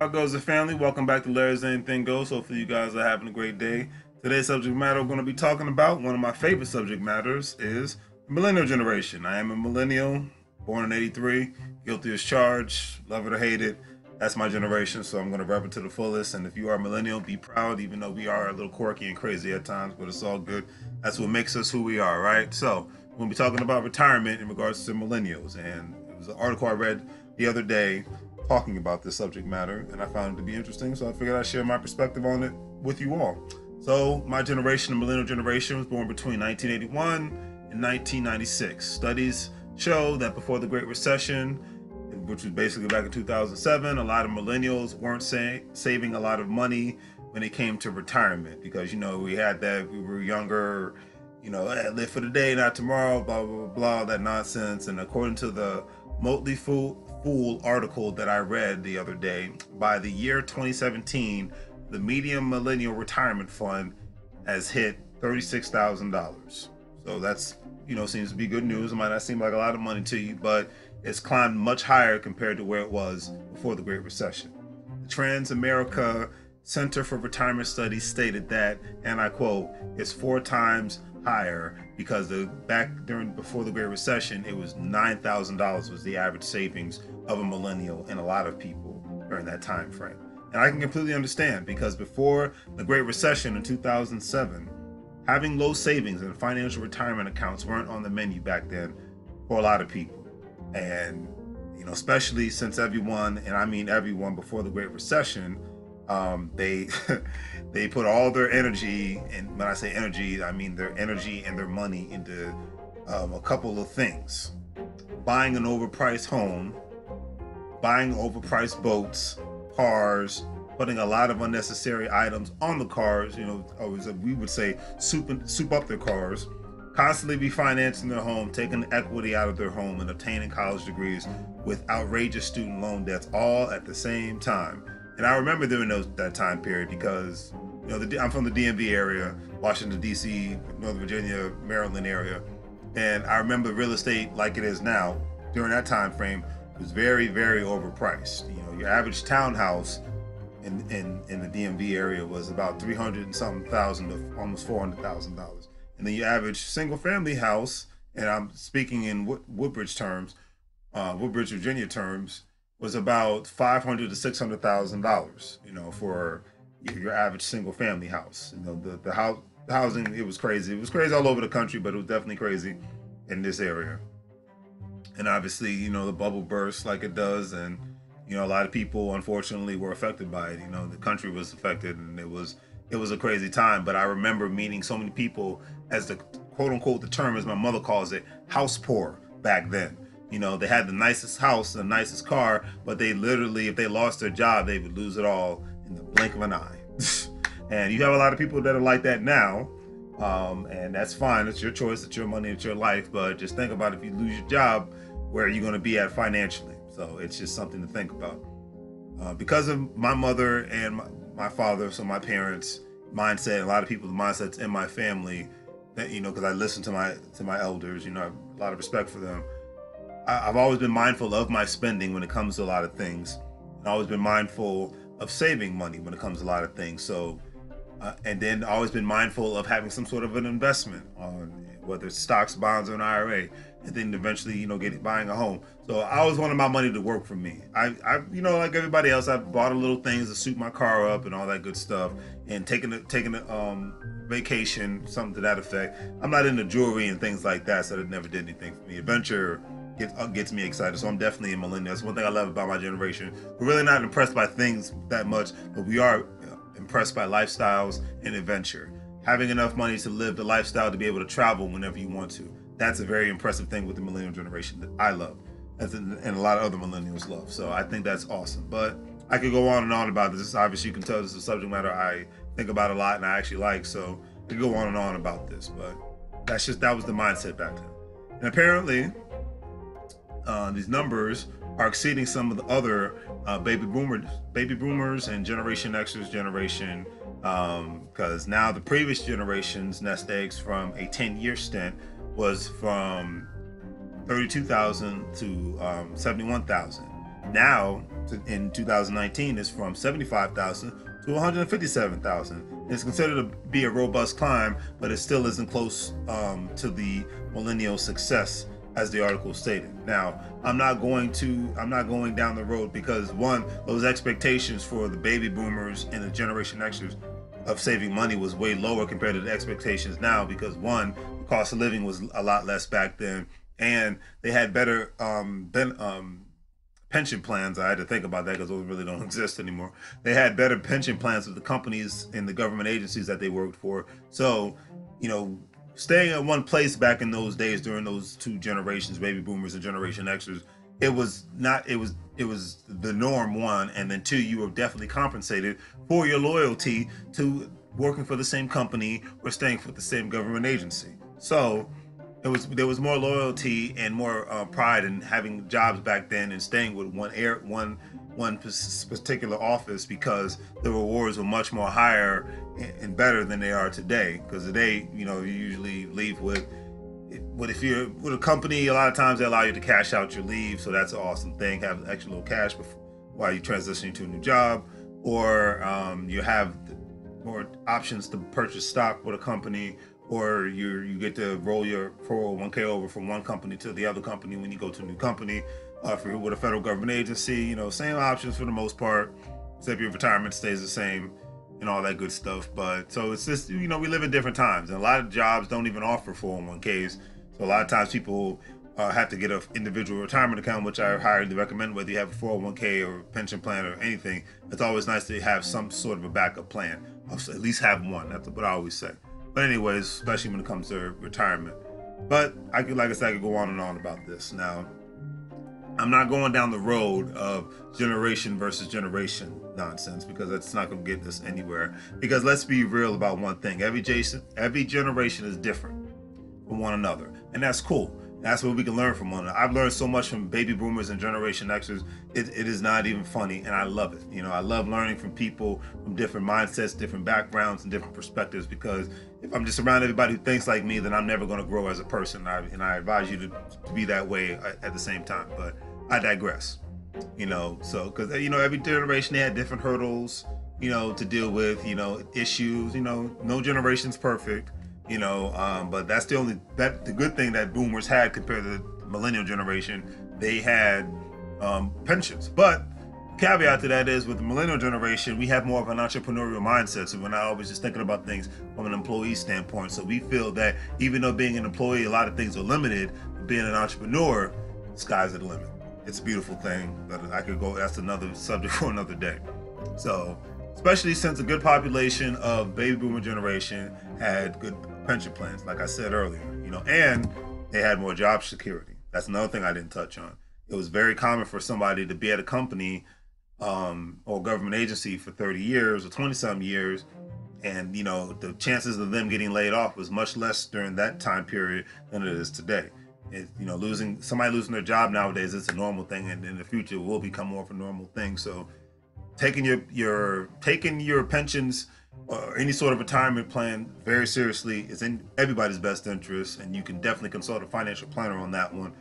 How goes the family? Welcome back to Larry's Anything Goes. Hopefully you guys are having a great day. Today's subject matter we're going to be talking about, one of my favorite subject matters, is the millennial generation. I am a millennial, born in 83, guilty as charged, love it or hate it. That's my generation, so I'm going to rep it to the fullest. And if you are a millennial, be proud, even though we are a little quirky and crazy at times, but it's all good. That's what makes us who we are, right? So we're going to be talking about retirement in regards to millennials. And it was an article I read the other day talking about this subject matter, and I found it to be interesting, so I figured I'd share my perspective on it with you all. So my generation, the millennial generation, was born between 1981 and 1996. Studies show that before the Great Recession, which was basically back in 2007, a lot of millennials weren't saving a lot of money when it came to retirement, because we had that, we were younger, live for the day, not tomorrow, blah blah blah, blah, that nonsense. And according to the Motley Fool article that I read the other day, by the year 2017, the median millennial retirement fund has hit $36,000. So that's, seems to be good news. It might not seem like a lot of money to you, but it's climbed much higher compared to where it was before the Great Recession. The Trans-America Center for Retirement Studies stated that, and I quote, it's 4 times higher, because before the Great Recession, it was $9,000 was the average savings of a millennial and a lot of people during that time frame. And I can completely understand, because before the Great Recession in 2007, having low savings and financial retirement accounts weren't on the menu back then for a lot of people. And especially since everyone, and I mean everyone before the Great Recession, they they put all their energy, and when I say energy, I mean their energy and their money into a couple of things: buying an overpriced home, buying overpriced boats, cars, putting a lot of unnecessary items on the cars. Always we would say soup up their cars, constantly refinancing their home, taking equity out of their home, and obtaining college degrees with outrageous student loan debts, all at the same time. And I remember during that time period, because I'm from the DMV area, Washington D.C., Northern Virginia, Maryland area, and I remember real estate, like it is now, during that time frame, was very, very overpriced. Your average townhouse in the DMV area was about 300 and something thousand to almost $400,000, and then your average single family house, and I'm speaking in Woodbridge terms, Woodbridge, Virginia terms, was about $500,000 to $600,000. For your average single family house. The housing, it was crazy. It was crazy all over the country, but it was definitely crazy in this area. And obviously, the bubble burst like it does, and a lot of people unfortunately were affected by it. The country was affected, and it was a crazy time. But I remember meeting so many people, as the quote unquote, the term as my mother calls it, house poor back then. They had the nicest house, the nicest car, but they literally, if they lost their job, they would lose it all in the blink of an eye. And you have a lot of people that are like that now, and that's fine. It's your choice, it's your money, it's your life. But just think about, if you lose your job, where are you going to be at financially? So it's just something to think about. Because of my mother and my father, so my parents' mindset, a lot of people's mindsets in my family, that because I listen to my elders, I have a lot of respect for them. I've always been mindful of my spending when it comes to a lot of things. I've always been mindful of saving money when it comes to a lot of things. So, and then always been mindful of having some sort of an investment, on whether it's stocks, bonds, or an IRA, and then eventually, buying a home. So I always wanted my money to work for me. I like everybody else, I bought a little things to suit my car up and all that good stuff, and taking a vacation, something to that effect. I'm not into jewelry and things like that, so it never did anything for me. Adventure gets me excited, so I'm definitely a millennial. That's one thing I love about my generation. We're really not impressed by things that much, but we are impressed by lifestyles and adventure. Having enough money to live the lifestyle to be able to travel whenever you want to. That's a very impressive thing with the millennial generation that I love, and a lot of other millennials love. So I think that's awesome. But I could go on and on about this. Obviously, you can tell this is a subject matter I think about a lot and I actually like. So I could go on and on about this, but that was the mindset back then. And apparently, these numbers are exceeding some of the other baby boomers and Generation X's generation, because now the previous generation's nest eggs from a 10-year stint was from 32,000 to 71,000. Now, in 2019, it's from 75,000 to 157,000. It's considered to be a robust climb, but it still isn't close to the millennial success, as the article stated. Now, I'm not going down the road because one, those expectations for the baby boomers and the Generation Xers of saving money was way lower compared to the expectations now, because one, the cost of living was a lot less back then, and they had better pension plans. I had to think about that because those really don't exist anymore. They had better pension plans with the companies and the government agencies that they worked for. So, staying at one place back in those days during those two generations, baby boomers and Generation Xers, it was the norm, one, and then two, you were definitely compensated for your loyalty to working for the same company or staying for the same government agency. So there was more loyalty and more pride in having jobs back then and staying with one particular office, because the rewards were much more higher and better than they are today. Because today, you usually leave with if you're with a company, a lot of times they allow you to cash out your leave, so that's an awesome thing. Have extra little cash while you transition to a new job, or you have more options to purchase stock with a company, or you get to roll your 401k over from one company to the other company when you go to a new company. If you're with a federal government agency, same options for the most part, except your retirement stays the same and all that good stuff. But so it's just, we live in different times, and a lot of jobs don't even offer 401ks. So a lot of times people have to get an individual retirement account, which I highly recommend. Whether you have a 401k or pension plan or anything, it's always nice to have some sort of a backup plan. At least have one. That's what I always say. But anyways, especially when it comes to retirement. But like I said, I could go on and on about this. Now, I'm not going down the road of generation versus generation nonsense, because that's not going to get us anywhere. Because let's be real about one thing: every generation is different from one another, and that's cool. That's what we can learn from one another. I've learned so much from baby boomers and Generation Xers. It is not even funny, and I love it. I love learning from people from different mindsets, different backgrounds, and different perspectives, because if I'm just around everybody who thinks like me, then I'm never going to grow as a person. And I advise you to be that way at the same time. But I digress. So because every generation, they had different hurdles, to deal with, issues. No generation's perfect. But that's the good thing that boomers had compared to the millennial generation. They had pensions. But caveat to that is, with the millennial generation, we have more of an entrepreneurial mindset. So we're not always just thinking about things from an employee standpoint. So we feel that even though being an employee, a lot of things are limited, being an entrepreneur, the sky's the limit. It's a beautiful thing, but that's another subject for another day. So, especially since a good population of baby boomer generation had good pension plans, like I said earlier, and they had more job security. That's another thing I didn't touch on. It was very common for somebody to be at a company or government agency for 30 years or 20-some years, and the chances of them getting laid off was much less during that time period than it is today. Somebody losing their job nowadays, it's a normal thing, and in the future it will become more of a normal thing. So taking your pensions or any sort of retirement plan very seriously is in everybody's best interest, and you can definitely consult a financial planner on that one.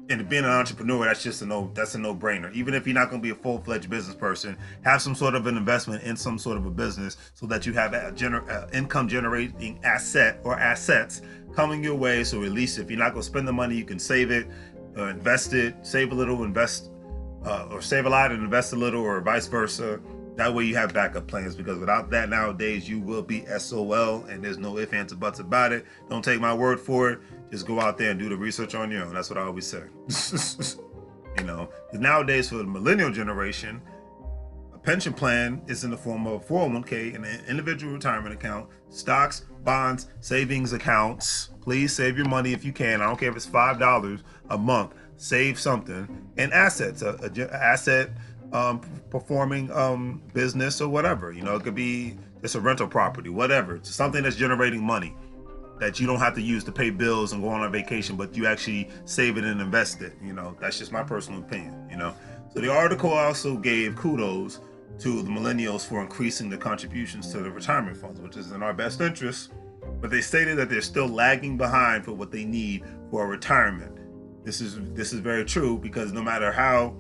And being an entrepreneur, that's a no-brainer. Even if you're not going to be a full-fledged business person, have some sort of an investment in some sort of a business, so that you have income-generating asset or assets coming your way. So at least if you're not going to spend the money, you can save it, or invest it, save a little, invest, or save a lot and invest a little, or vice versa. That way you have backup plans, because without that nowadays, you will be SOL, and there's no ifs, ands, or buts about it. Don't take my word for it. Just go out there and do the research on your own. That's what I always say. Nowadays, for the millennial generation, a pension plan is in the form of a 401k and an individual retirement account, stocks, bonds, savings accounts. Please save your money if you can. I don't care if it's $5 a month. Save something. And assets, asset performing business or whatever. It could be just a rental property, whatever. It's something that's generating money that you don't have to use to pay bills and go on a vacation, but you actually save it and invest it. That's just my personal opinion. So the article also gave kudos to the millennials for increasing the contributions to the retirement funds, which is in our best interest. But they stated that they're still lagging behind for what they need for a retirement. This is very true, because no matter how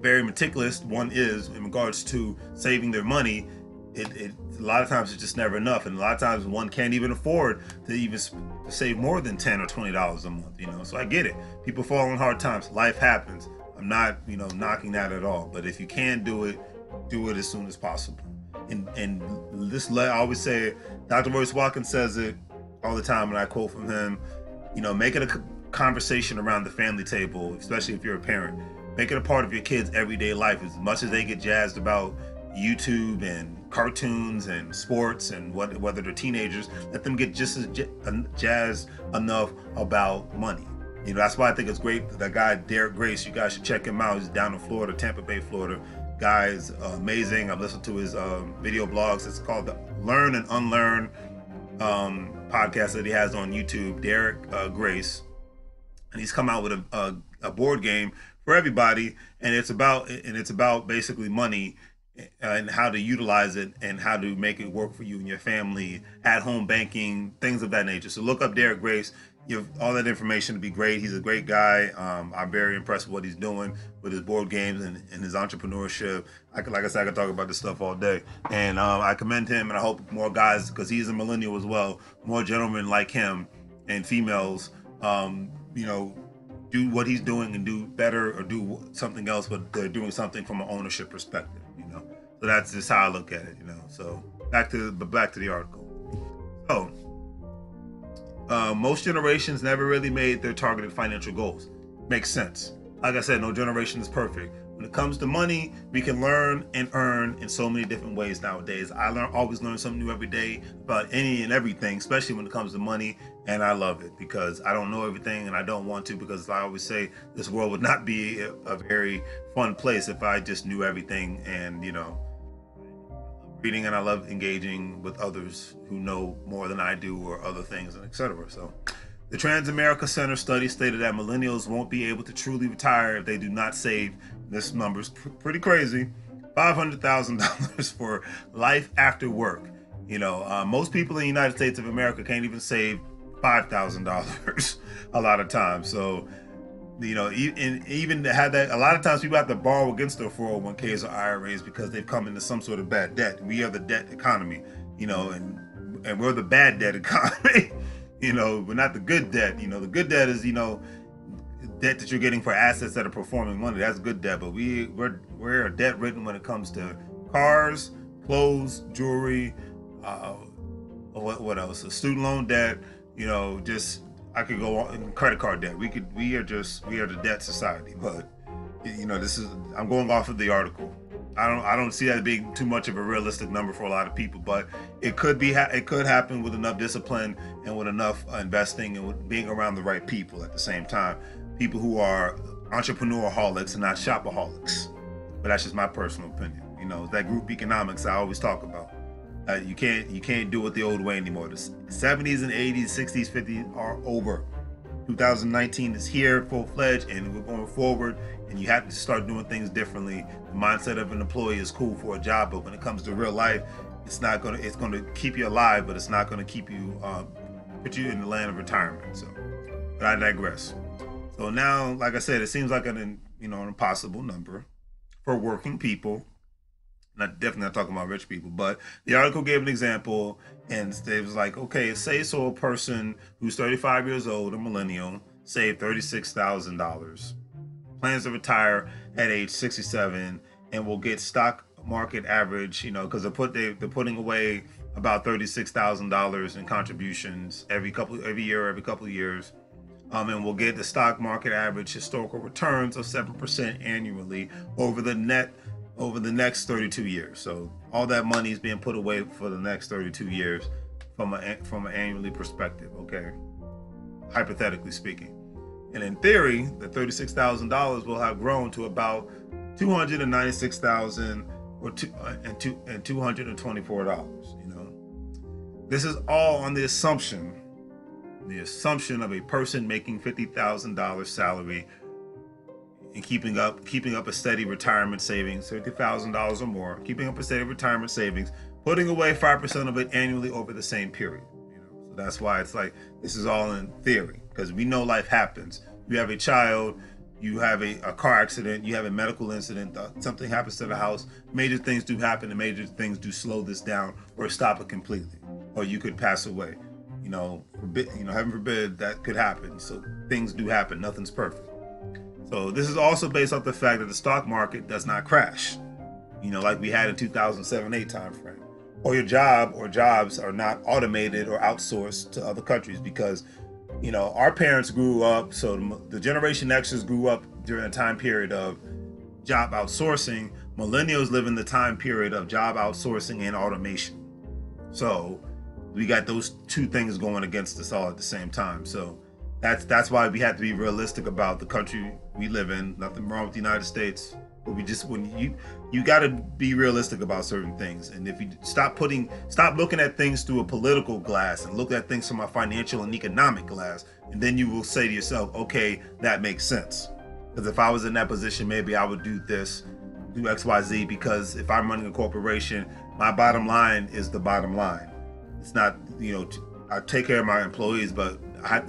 very meticulous one is in regards to saving their money, it a lot of times it's just never enough, and a lot of times one can't even afford to even to save more than $10 or $20 a month. So I get it. People fall on hard times. Life happens. I'm not knocking that at all. But if you can do it as soon as possible. And this, I always say, Dr. Royce Watkins says it all the time, and I quote from him. Make it a conversation around the family table, especially if you're a parent. Make it a part of your kids' everyday life. As much as they get jazzed about YouTube and cartoons and sports, and whether they're teenagers, let them get just as jazzed enough about money. That's why I think it's great that guy Derek Grace, you guys should check him out. He's down in Florida, Tampa Bay, Florida. Guy is amazing. I've listened to his video blogs. It's called the Learn and Unlearn podcast that he has on YouTube. Derek Grace, and he's come out with a board game for everybody, and it's about basically money and how to utilize it and how to make it work for you and your family, at home banking, things of that nature. So look up Derek Grace. You have all that information to be great. He's a great guy. I'm very impressed with what he's doing with his board games and his entrepreneurship. Like I said, I could talk about this stuff all day. And I commend him, and I hope more guys, because he's a millennial as well, more gentlemen like him and females, do what he's doing and do better, or do something else, but they're doing something from an ownership perspective. So that's just how I look at it. So back to the article. So most generations never really made their targeted financial goals. Makes sense. Like I said, no generation is perfect. When it comes to money, we can learn and earn in so many different ways nowadays. I always learn something new every day about any and everything, especially when it comes to money. And I love it, because I don't know everything, and I don't want to, because I always say this world would not be a very fun place if I just knew everything. And reading, and I love engaging with others who know more than I do, or other things, and etc. So the Transamerica Center study stated that millennials won't be able to truly retire if they do not save, this number's pretty crazy, $500,000 for life after work. Most people in the United States of America can't even save $5,000 a lot of times. So even to have that, a lot of times people have to borrow against their 401ks or IRAs because they've come into some sort of bad debt. We are the debt economy, and we're the bad debt economy. We're not the good debt. The good debt is, debt that you're getting for assets that are performing money. That's good debt. But we're debt ridden when it comes to cars, clothes, jewelry, what else? A student loan debt. Just, I could go on, credit card debt. We are the debt society. But I'm going off of the article. I don't see that being too much of a realistic number for a lot of people, but it could happen with enough discipline and with enough investing and with being around the right people at the same time. People who are entrepreneuraholics and not shopaholics. But that's just my personal opinion. That group economics I always talk about. You can't do it the old way anymore. The 70s and 80s, 60s, 50s are over. 2019 is here full-fledged, and we're going forward, and you have to start doing things differently. The mindset of an employee is cool for a job, but when it comes to real life, it's going to keep you alive, but it's not going to keep you put you in the land of retirement. So, but I digress. So now, like I said, it seems like an impossible number for working people. Definitely not talking about rich people, but the article gave an example, and it was like, okay, say so a person who's 35 years old, a millennial, saved $36,000, plans to retire at age 67, and will get stock market average, because they're putting away about $36,000 in contributions every couple of years, and we'll get the stock market average historical returns of 7% annually over the next 32 years. So all that money is being put away for the next 32 years from an annually perspective, okay? Hypothetically speaking. And in theory, the $36,000 will have grown to about $296,000 and $224, This is all on the assumption of a person making $50,000 salary and keeping up a steady retirement savings, $50,000 or more, keeping up a steady retirement savings, putting away 5% of it annually over the same period. So that's why it's like, this is all in theory, because we know life happens. you have a child, you have a car accident, you have a medical incident, something happens to the house, major things do happen and major things do slow this down or stop it completely. Or you could pass away. Heaven forbid that could happen. So things do happen, nothing's perfect. So this is also based off the fact that the stock market does not crash, like we had in 2007-8 time frame. Or your job or jobs are not automated or outsourced to other countries because, our parents grew up, so the Generation Xers grew up during a time period of job outsourcing. Millennials live in the time period of job outsourcing and automation. So we got those two things going against us all at the same time. So that's why we have to be realistic about the country we live in. Nothing wrong with the United States, but you got to be realistic about certain things. And if you stop looking at things through a political glass and look at things from a financial and economic glass, and then you will say to yourself, okay, that makes sense. Because if I was in that position, maybe I would do this, do X, Y, Z. Because if I'm running a corporation, my bottom line is the bottom line. It's not, I take care of my employees, but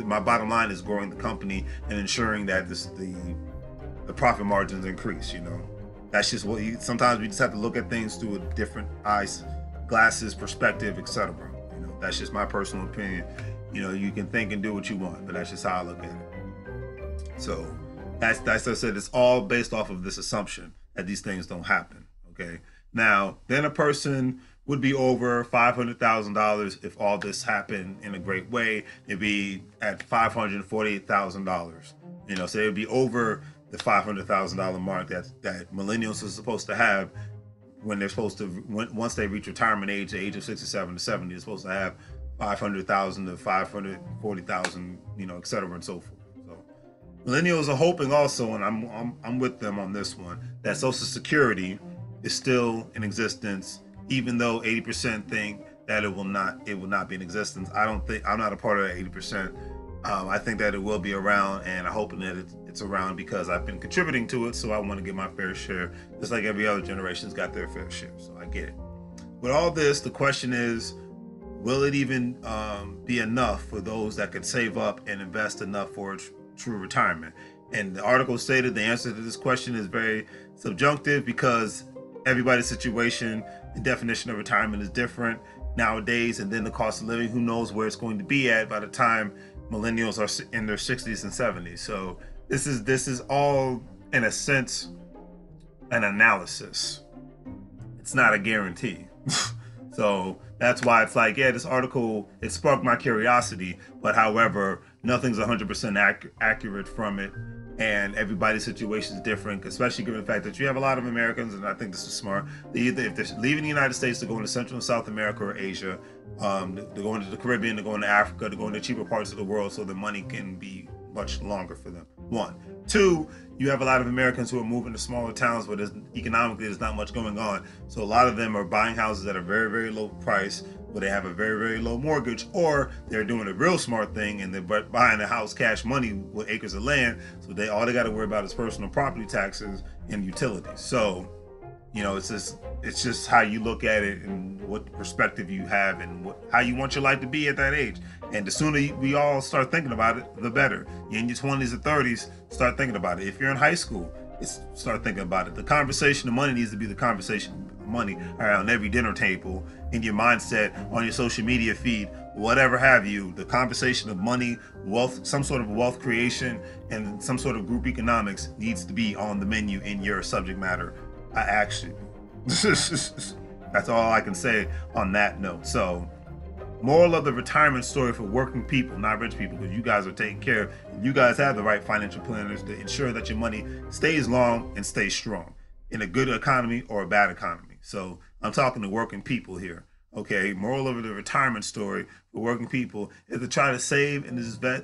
my bottom line is growing the company and ensuring that the profit margins increase. That's just sometimes we just have to look at things through a different eyes, glasses, perspective, etc. That's just my personal opinion. You can think and do what you want, but that's just how I look at it. So that's I said, it's all based off of this assumption that these things don't happen. Okay. Now, then a person would be over $500,000 if all this happened in a great way. It'd be at $548,000. So it'd be over the $500,000 mark that millennials are supposed to have when they're supposed to, once they reach retirement age, the age of 67 to 70, they're supposed to have 500,000 to 540,000, et cetera and so forth. So millennials are hoping also, and I'm with them on this one, that Social Security is still in existence, even though 80% think that it will not be in existence. I'm not a part of that 80%. I think that it will be around, and I'm hoping that it's around because I've been contributing to it, so I want to get my fair share, just like every other generation's got their fair share. So I get it. With all this, the question is, will it even be enough for those that could save up and invest enough for a true retirement? And the article stated the answer to this question is very subjunctive because everybody's situation and definition of retirement is different nowadays, and then the cost of living, who knows where it's going to be at by the time millennials are in their 60s and 70s. So this is all, in a sense, an analysis. It's not a guarantee. So that's why it's like, yeah, this article, it sparked my curiosity, but however, nothing's 100% accurate from it, and everybody's situation is different, especially given the fact that you have a lot of Americans, and I think this is smart, if they're leaving the United States to go into Central and South America or Asia, they're going to the Caribbean, they're going to Africa, they're going to cheaper parts of the world so the money can be much longer for them. One. Two, you have a lot of Americans who are moving to smaller towns where economically there's not much going on. So a lot of them are buying houses at a very, very low price, where they have a very, very low mortgage, or they're doing a real smart thing and they're buying a house cash money with acres of land. So all they got to worry about is personal property taxes and utilities. So, it's just how you look at it and what perspective you have and how you want your life to be at that age. And the sooner we all start thinking about it, the better. You're in your 20s or 30s, start thinking about it. If you're in high school, start thinking about it. The conversation of money needs to be the conversation of money around every dinner table, in your mindset, on your social media feed, whatever have you. The conversation of money, wealth, some sort of wealth creation, and some sort of group economics needs to be on the menu in your subject matter action. That's all I can say on that note. So, moral of the retirement story for working people, not rich people, because you guys are taken care of. You guys have the right financial planners to ensure that your money stays long and stays strong in a good economy or a bad economy. So I'm talking to working people here. Okay, moral of the retirement story for working people is to try to save and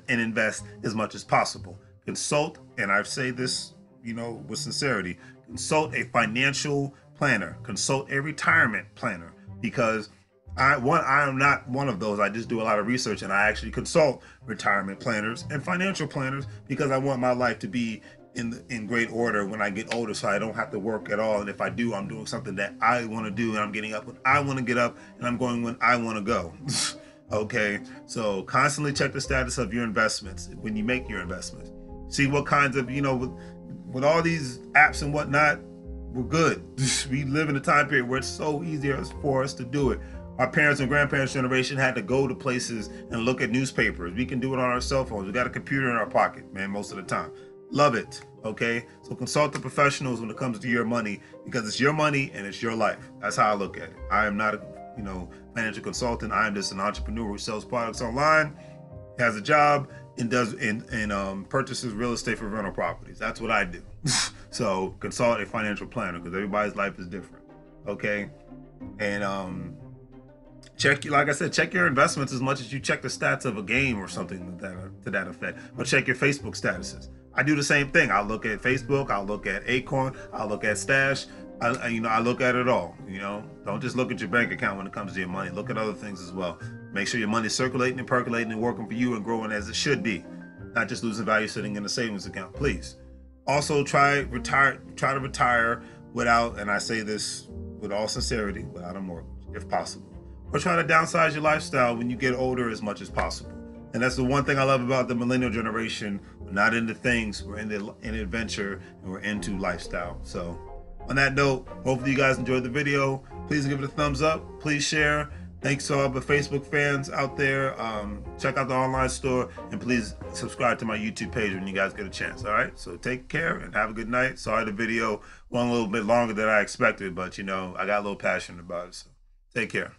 invest as much as possible. Consult, and I say this, with sincerity, consult a financial planner, consult a retirement planner, because I am not one of those. I just do a lot of research, and I actually consult retirement planners and financial planners because I want my life to be in great order when I get older, so I don't have to work at all. And if I do, I'm doing something that I want to do, and I'm getting up when I want to get up, and I'm going when I want to go. Okay, so constantly check the status of your investments when you make your investments. See what kinds of, with all these apps and whatnot, we're good. We live in a time period where it's so easier for us to do it. Our parents and grandparents' generation had to go to places and look at newspapers. We can do it on our cell phones. We got a computer in our pocket, man, most of the time. Love it, okay? So consult the professionals when it comes to your money, because it's your money and it's your life. That's how I look at it. I am not a, financial consultant. I am just an entrepreneur who sells products online, has a job, and does purchases real estate for rental properties. That's what I do. So consult a financial planner, because everybody's life is different, okay? And like I said, check your investments as much as you check the stats of a game or something to that effect. But check your Facebook statuses. I do the same thing. I look at Facebook. I'll look at Acorn. I'll look at Stash. I look at it all. Don't just look at your bank account when it comes to your money. Look at other things as well. Make sure your money's circulating and percolating and working for you and growing as it should be, not just losing value sitting in a savings account. Please. Also, try to retire without, and I say this with all sincerity, without a mortgage, if possible. Or try to downsize your lifestyle when you get older as much as possible. And that's the one thing I love about the millennial generation. We're not into things, we're in adventure, and we're into lifestyle. So on that note, hopefully you guys enjoyed the video. Please give it a thumbs up. Please share. Thanks to all the Facebook fans out there. Check out the online store, and please subscribe to my YouTube page when you guys get a chance. All right, so take care and have a good night. Sorry the video went a little bit longer than I expected, but I got a little passionate about it. So take care.